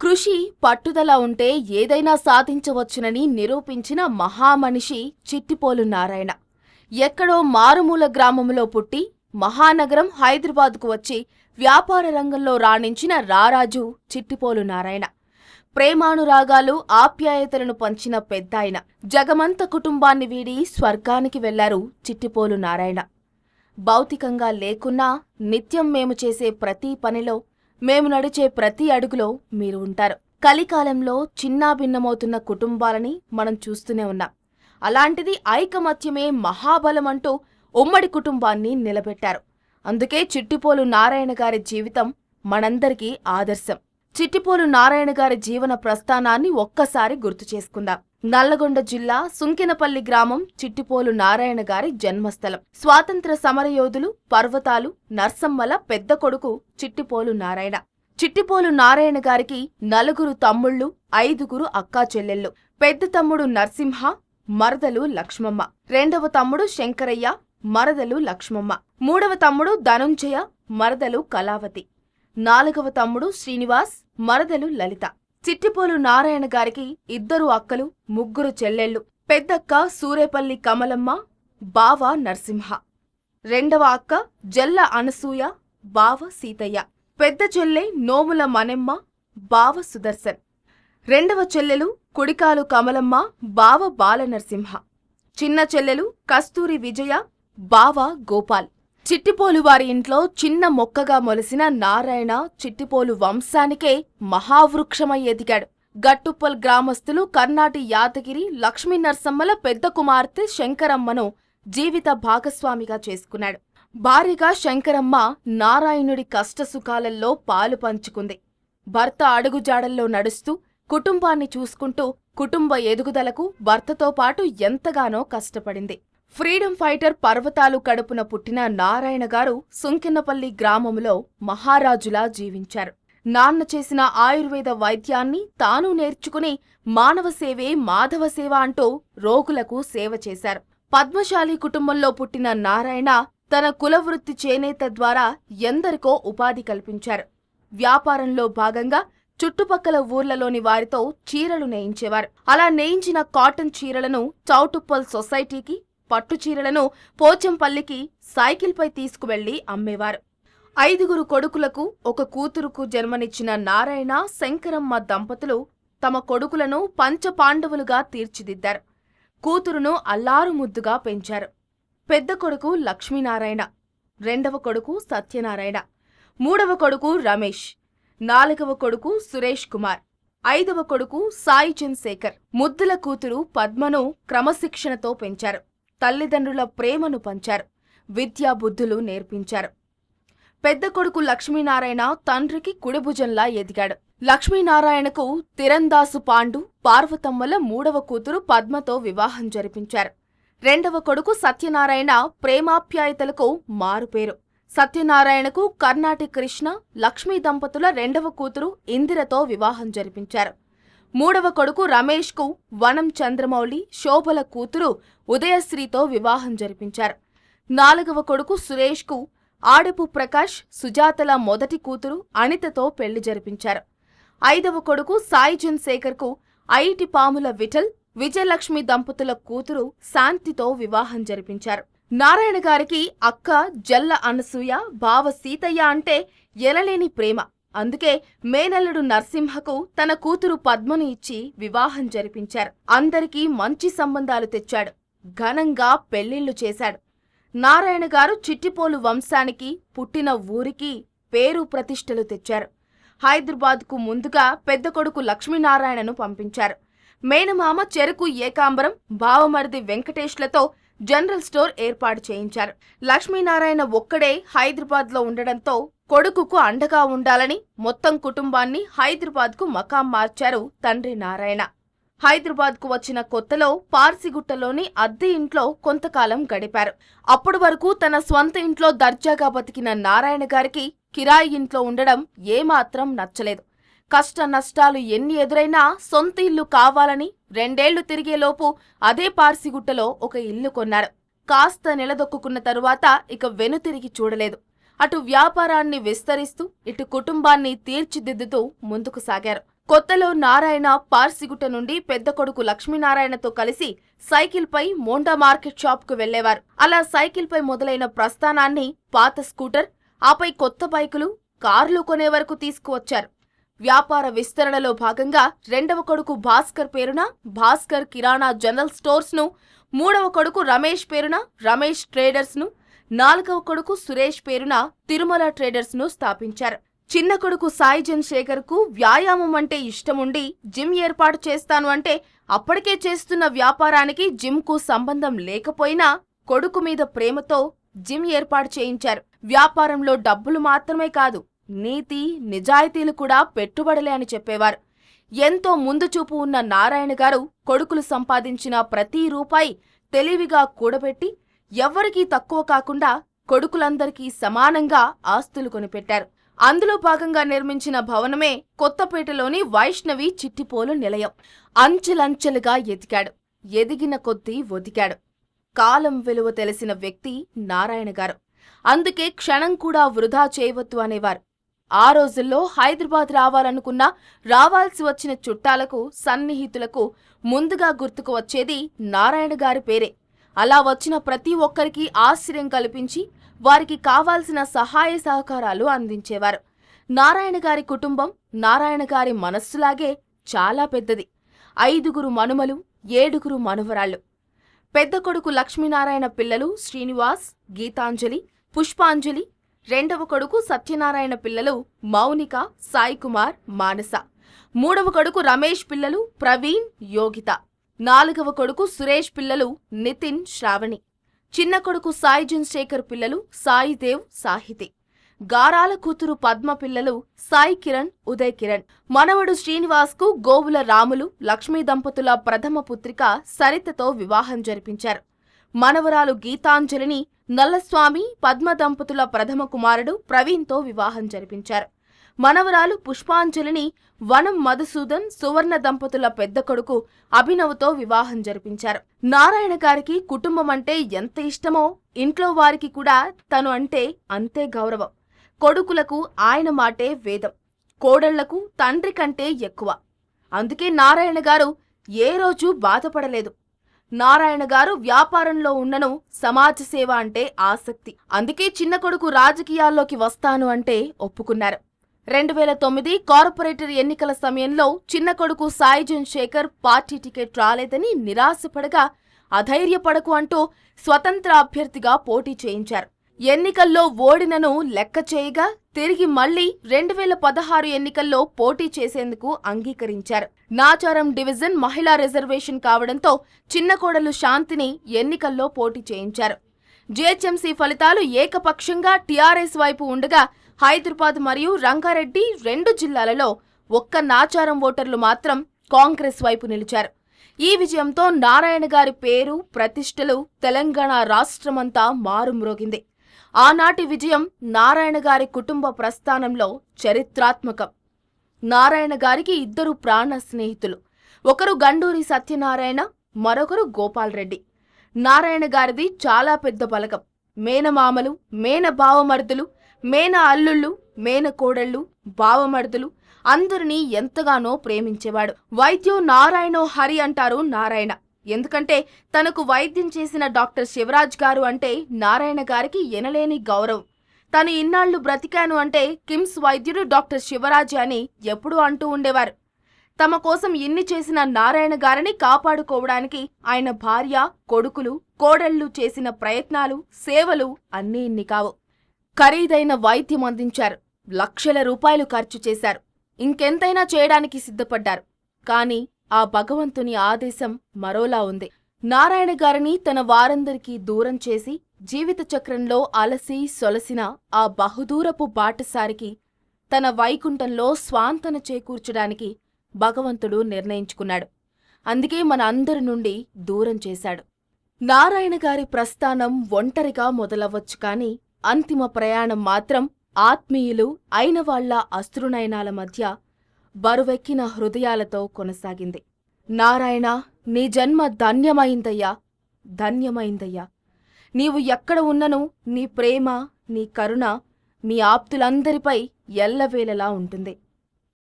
కృషి, పట్టుదల ఉంటే ఏదైనా సాధించవచ్చునని నిరూపించిన మహామనిషి చిట్టిపోలు నారాయణ. ఎక్కడో మారుమూల గ్రామంలో పుట్టి మహానగరం హైదరాబాద్కు వచ్చి వ్యాపార రంగంలో రాణించిన రారాజు చిట్టిపోలు నారాయణ. ప్రేమానురాగాలు, ఆప్యాయతలను పంచిన పెద్దాయన. జగమంత కుటుంబాన్ని వీడి స్వర్గానికి వెళ్లారు చిట్టిపోలు నారాయణ. భౌతికంగా లేకున్నా నిత్యం మేము చేసే ప్రతి పనిలో, మేము నడిచే ప్రతి అడుగులో మీరు ఉంటారు. కలికాలంలో చిన్నాభిన్నమవుతున్న కుటుంబాలని మనం చూస్తూనే ఉన్నాం. అలాంటిది ఐకమత్యమే మహాబలమంటూ ఉమ్మడి కుటుంబాన్ని నిలబెట్టారు. అందుకే చిట్టిపోలు నారాయణ గారి జీవితం మనందరికీ ఆదర్శం. చిట్టిపోలు నారాయణ గారి జీవన ప్రస్థానాన్ని ఒక్కసారి గుర్తు చేసుకుందాం. నల్లగొండ జిల్లా సుంకెనపల్లి గ్రామం చిట్టిపోలు నారాయణ గారి జన్మస్థలం. స్వాతంత్ర సమరయోధులు, పర్వతాలు, నర్సమ్మల పెద్ద కొడుకు చిట్టిపోలు నారాయణ. చిట్టిపోలు నారాయణ గారికి 4 తమ్ముళ్ళు, 5 అక్కా చెల్లెళ్ళు. పెద్ద తమ్ముడు నరసింహ, మరదలు లక్ష్మమ్మ. రెండవ తమ్ముడు శంకరయ్య, మరదలు లక్ష్మమ్మ. మూడవ తమ్ముడు ధనుంజయ, మరదలు కళావతి. 4వ తమ్ముడు శ్రీనివాస్, మరదలు లలిత. చిట్టిపోలు నారాయణ గారికి 2 అక్కలు, 3 చెల్లెళ్ళు. పెద్దక్క సూరేపల్లి కమలమ్మ, బావ నరసింహ. రెండవ అక్క జల్ల అనసూయ, బావ సీతయ్య. పెద్ద చెల్లె నోముల మನೆమ్మ, బావ సుదర్శన్. రెండవ చెల్లెలు కుడికాలు కమలమ్మ, బావ బాల నరసింహ. చిన్న చెల్లెలు కస్తూరి విజయ, బావ గోపాల్. చిట్టిపోలు వారి ఇంట్లో చిన్న మొక్కగా మొలిసిన నారాయణ చిట్టిపోలు వంశానికే మహావృక్షమై ఎదిగాడు. గట్టుప్పల్ గ్రామస్తులు కర్ణాటి యాదగిరి లక్ష్మీ నరసమ్మల పెద్ద కుమార్తె శంకరమ్మను జీవిత భాగస్వామిగా చేసుకున్నాడు. భార్యగా శంకరమ్మ నారాయణుడి కష్టసుఖాలలో పాలు పంచుకుంది. భర్త అడుగుజాడల్లో నడుస్తూ కుటుంబాన్ని చూసుకుంటూ కుటుంబ ఎదుగుదలకు భర్తతో పాటు ఎంతగానో కష్టపడింది. ఫ్రీడమ్ ఫైటర్ పర్వతాలు కడుపున పుట్టిన నారాయణ గారు సుంకెనపల్లి గ్రామంలో మహారాజులా జీవించారు. నాన్న చేసిన ఆయుర్వేద వైద్యాన్ని తాను నేర్చుకుని మానవ సేవే మాధవ సేవ అంటూ రోగులకు సేవ చేశారు. పద్మశాలి కుటుంబంలో పుట్టిన నారాయణ తన కులవృత్తి చేనేత ద్వారా ఎందరికో ఉపాధి కల్పించారు. వ్యాపారంలో భాగంగా చుట్టుపక్కల ఊర్లలోని వారితో చీరలు నేయించేవారు. అలా నేయించిన కాటన్ చీరలను చౌటుప్పల్ సొసైటీకి, పట్టు చీరలను పోచంపల్లికి సైకిల్పై తీసుకువెళ్లి అమ్మేవారు. 5 కొడుకులకు 1 కూతురుకు జన్మనిచ్చిన నారాయణ, శంకరమ్మ దంపతులు తమ కొడుకులను పంచపాండవులుగా తీర్చిదిద్దారు. కూతురును అల్లారు ముద్దుగా పెంచారు. పెద్ద కొడుకు లక్ష్మీనారాయణ, రెండవ కొడుకు సత్యనారాయణ, 3వ కొడుకు రమేష్, 4వ కొడుకు సురేష్ కుమార్, 5వ కొడుకు సాయి చంద్రశేఖర్. ముద్దుల కూతురు పద్మను క్రమశిక్షణతో పెంచారు. తల్లిదండ్రుల ప్రేమను పంచారు. విద్యా బుద్ధులు నేర్పించారు. పెద్ద కొడుకు లక్ష్మీనారాయణ తండ్రికి కుడిభుజంలా ఎదిగాడు. లక్ష్మీనారాయణకు తిరందాసు పాండు, పార్వతమ్మల 3వ కూతురు పద్మతో వివాహం జరిపించారు. రెండవ కొడుకు సత్యనారాయణ ప్రేమాప్యాయతలకు మారుపేరు. సత్యనారాయణకు కర్ణాటి కృష్ణ, లక్ష్మీ దంపతుల 2వ కూతురు ఇందిరతో వివాహం జరిపించారు. 3వ కొడుకు రమేష్కు వనం చంద్రమౌళి, శోభల కూతురు ఉదయశ్రీతో వివాహం జరిపించారు. 4వ కొడుకు సురేష్కు ఆడపు ప్రకాష్, సుజాతల మొదటి కూతురు అనితతో పెళ్లి జరిపించారు. 5వ కొడుకు సాయి చంద్రశేఖర్కు ఐటి పాముల విఠల్, విజయలక్ష్మి దంపతుల కూతురు శాంతితో వివాహం జరిపించారు. నారాయణ గారికి అక్క జల్ల అనసూయ, బావ సీతయ్య అంటే ఎనలేని ప్రేమ. అందుకే మేనల్లుడు నరసింహకు తన కూతురు పద్మను ఇచ్చి వివాహం జరిపించారు. అందరికీ మంచి సంబంధాలు తెచ్చాడు. ఘనంగా పెళ్లిళ్లు చేశాడు. నారాయణ గారు చిట్టిపోలు వంశానికి, పుట్టిన ఊరికి పేరు ప్రతిష్టలు తెచ్చారు. హైదరాబాద్కు ముందుగా పెద్ద కొడుకు లక్ష్మీనారాయణను పంపించారు. మేనమామ చెరుకు ఏకాంబరం, బావమరిది వెంకటేష్లతో జనరల్ స్టోర్ ఏర్పాటు చేయించారు. లక్ష్మీనారాయణ ఒక్కడే హైదరాబాద్లో ఉండడంతో కొడుకుకు అండగా ఉండాలని మొత్తం కుటుంబాన్ని హైదరాబాద్కు మకాం మార్చారు తండ్రి నారాయణ. హైదరాబాద్కు వచ్చిన కొత్తలో పార్సిగుట్టలోని అద్దె ఇంట్లో కొంతకాలం గడిపారు. అప్పటి వరకు తన స్వంత ఇంట్లో దర్జాగా బతికిన నారాయణ గారికి కిరాయి ఇంట్లో ఉండడం ఏమాత్రం నచ్చలేదు. కష్ట నష్టాలు ఎన్ని ఎదురైనా సొంత ఇల్లు కావాలని 2 ఏళ్లు తిరిగేలోపు అదే పార్సిగుట్టలో ఒక ఇల్లు కొన్నారు. కాస్త నిలదొక్కున్న తరువాత ఇక వెనుతిరిగి చూడలేదు. అటు వ్యాపారాన్ని విస్తరిస్తూ ఇటు కుటుంబాన్ని తీర్చిదిద్దుతూ ముందుకు సాగారు. కొత్తలో నారాయణ పార్సిగుట్ట నుండి పెద్ద కొడుకు లక్ష్మీనారాయణతో కలిసి సైకిల్పై మోండా మార్కెట్ షాప్కు వెళ్లేవారు. అలా సైకిల్పై మొదలైన ప్రస్థానాన్ని పాత స్కూటర్, ఆపై కొత్త బైకులు, కార్లు కొనే వరకు తీసుకువచ్చారు. వ్యాపార విస్తరణలో భాగంగా రెండవ కొడుకు భాస్కర్ పేరున భాస్కర్ కిరాణా జనరల్ స్టోర్స్ ను, మూడవ కొడుకు రమేష్ పేరున రమేష్ ట్రేడర్స్ ను, నాలుగవ కొడుకు సురేష్ పేరున తిరుమల ట్రేడర్స్ ను స్థాపించారు. చిన్న కొడుకు సాయిజన్ శేఖర్ కు వ్యాయామం అంటే ఇష్టముండి జిమ్ ఏర్పాటు చేస్తాను అంటే అప్పటికే చేస్తున్న వ్యాపారానికి జిమ్ కు సంబంధం లేకపోయినా కొడుకు మీద ప్రేమతో జిమ్ ఏర్పాటు చేయించారు. వ్యాపారంలో డబ్బులు మాత్రమే కాదు, నీతి నిజాయితీలు కూడా పెట్టుబడులే అని చెప్పేవారు. ఎంతో ముందు చూపు ఉన్న నారాయణ గారు కొడుకులు సంపాదించిన ప్రతి రూపాయి తెలివిగా కూడబెట్టి ఎవ్వరికీ తక్కువ కాకుండా కొడుకులందరికీ సమానంగా ఆస్తులు కొనిపెట్టారు. అందులో భాగంగా నిర్మించిన భవనమే కొత్తపేటలోని వైష్ణవి చిట్టిపోలు నిలయం. అంచెలంచెలుగా ఎదిగాడు. ఎదిగిన కొద్దీ ఒదిగాడు. కాలం విలువ తెలిసిన వ్యక్తి నారాయణ గారు. అందుకే క్షణం కూడా వృధా చేయవద్దు అనేవారు. ఆ రోజుల్లో హైదరాబాద్ రావాలనుకున్నా రావాల్సి వచ్చిన చుట్టాలకు, సన్నిహితులకు ముందుగా గుర్తుకు వచ్చేది నారాయణ గారి పేరే. అలా వచ్చిన ప్రతి ఒక్కరికి ఆశ్చర్యం కల్పించి వారికి కావాల్సిన సహాయ సహకారాలు అందించేవారు. నారాయణ గారి కుటుంబం నారాయణ గారి మనస్సులాగే చాలా పెద్దది. 5 మనుమలు, 7 మనవరాళ్లు. పెద్ద కొడుకు లక్ష్మీనారాయణ పిల్లలు శ్రీనివాస్, గీతాంజలి, పుష్పాంజలి. రెండవ కొడుకు సత్యనారాయణ పిల్లలు మౌనిక, సాయికుమార్, మానస. మూడవ కొడుకు రమేష్ పిల్లలు ప్రవీణ్, యోగిత. నాలుగవ కొడుకు సురేష్ పిల్లలు నితిన్, శ్రావణి. చిన్న కొడుకు సాయిజన్ శేఖర్ పిల్లలు సాయిదేవ్, సాహితి. గారాల కూతురు పద్మ పిల్లలు సాయి కిరణ్, ఉదయ్ కిరణ్. మనవడు శ్రీనివాస్ కు గోవుల రాములు, లక్ష్మీ దంపతుల ప్రథమ పుత్రిక సరితతో వివాహం జరిపించారు. మనవరాలు గీతాంజలిని నల్లస్వామి, పద్మ దంపతుల ప్రథమ కుమారుడు ప్రవీణ్తో వివాహం జరిపించారు. మనవరాలు పుష్పాంజలిని వనం మధుసూదన్, సువర్ణ దంపతుల పెద్ద కొడుకు అభినవ్తో వివాహం జరిపించారు. నారాయణ గారికి కుటుంబం అంటే ఎంత ఇష్టమో ఇంట్లో వారికి కూడా తను అంటే అంతే గౌరవం. కొడుకులకు ఆయన మాటే వేదం, కోడళ్లకు తండ్రి కంటే ఎక్కువ. అందుకే నారాయణ గారు ఏ రోజూ బాధపడలేదు. నారాయణ గారు వ్యాపారంలో ఉన్నను సమాజ సేవ అంటే ఆసక్తి. అందుకే చిన్న కొడుకు రాజకీయాల్లోకి వస్తాను అంటే ఒప్పుకున్నారు. 2009 కార్పొరేటర్ ఎన్నికల సమయంలో చిన్న కొడుకు సాయిజన్ శేఖర్ పార్టీ టికెట్ రాలేదని నిరాశపడగా అధైర్యపడకు అంటూ స్వతంత్ర అభ్యర్థిగా పోటీ చేయించారు. ఎన్నికల్లో ఓడినను లెక్క చేయగా తిరిగి మళ్లీ 2016 ఎన్నికల్లో పోటీ చేసేందుకు అంగీకరించారు. నాచారం డివిజన్ మహిళా రిజర్వేషన్ కావడంతో చిన్న కోడలు శాంతిని ఎన్నికల్లో పోటీ చేయించారు. జీహెచ్ఎంసీ ఫలితాలు ఏకపక్షంగా టీఆర్ఎస్ వైపు ఉండగా హైదరాబాద్ మరియు రంగారెడ్డి 2 జిల్లాలలో ఒక్క నాచారం ఓటర్లు మాత్రం కాంగ్రెస్ వైపు నిలిచారు. ఈ విజయంతో నారాయణ గారి పేరు, ప్రతిష్టలు తెలంగాణ రాష్ట్రమంతా మారుమ్రోగింది. ఆనాటి విజయం నారాయణ గారి కుటుంబ ప్రస్థానంలో చరిత్రాత్మకం. నారాయణ గారికి 2 ప్రాణ స్నేహితులు. ఒకరు గండూరి సత్యనారాయణ, మరొకరు గోపాల్ రెడ్డి. నారాయణ గారిది చాలా పెద్ద బలగం. మేనమామలు, మేన బావమర్దులు, మేన అల్లుళ్ళు, మేన కోడళ్ళు, బావమర్దులు అందరినీ ఎంతగానో ప్రేమించేవాడు. వైద్యం నారాయణో హరి అంటారు నారాయణ. ఎందుకంటే తనకు వైద్యం చేసిన డాక్టర్ శివరాజ్ గారు అంటే నారాయణ గారికి ఎనలేని గౌరవం. తను ఇన్నాళ్లు బ్రతికాను అంటే కిమ్స్ వైద్యుడు డాక్టర్ శివరాజ్ అని ఎప్పుడూ అంటూ ఉండేవారు. తమ కోసం ఇన్ని చేసిన నారాయణ గారిని కాపాడుకోవడానికి ఆయన భార్య, కొడుకులు, కోడళ్లు చేసిన ప్రయత్నాలు, సేవలు అన్నీ ఇన్ని కావు. ఖరీదైన వైద్యం అందించారు. లక్షల రూపాయలు ఖర్చు చేశారు. ఇంకెంతైనా చేయడానికి సిద్ధపడ్డారు. కాని ఆ భగవంతుని ఆదేశం మరోలా ఉంది. నారాయణ గారిని తన వారందరికీ దూరం చేసి జీవిత చక్రంలో అలసి సొలసిన ఆ బహుదూరపు బాటసారికి తన వైకుంఠంలో స్వాంతన చేకూర్చడానికి భగవంతుడు నిర్ణయించుకున్నాడు. అందుకే మన అందరి నుండి దూరం చేశాడు. నారాయణ గారి ప్రస్థానం ఒంటరిగా మొదలవ్వచ్చు కాని అంతిమ ప్రయాణం మాత్రం ఆత్మీయులు అయిన వాళ్ల అశ్రునయనాల మధ్య బరువెక్కిన హృదయాలతో కొనసాగింది. నారాయణ, నీ జన్మ ధన్యమైందయ్యా, ధన్యమైందయ్యా. నీవు ఎక్కడ ఉన్నను నీ ప్రేమ, నీ కరుణ మీ ఆప్తులందరిపై ఎల్లవేళలా ఉంటుంది.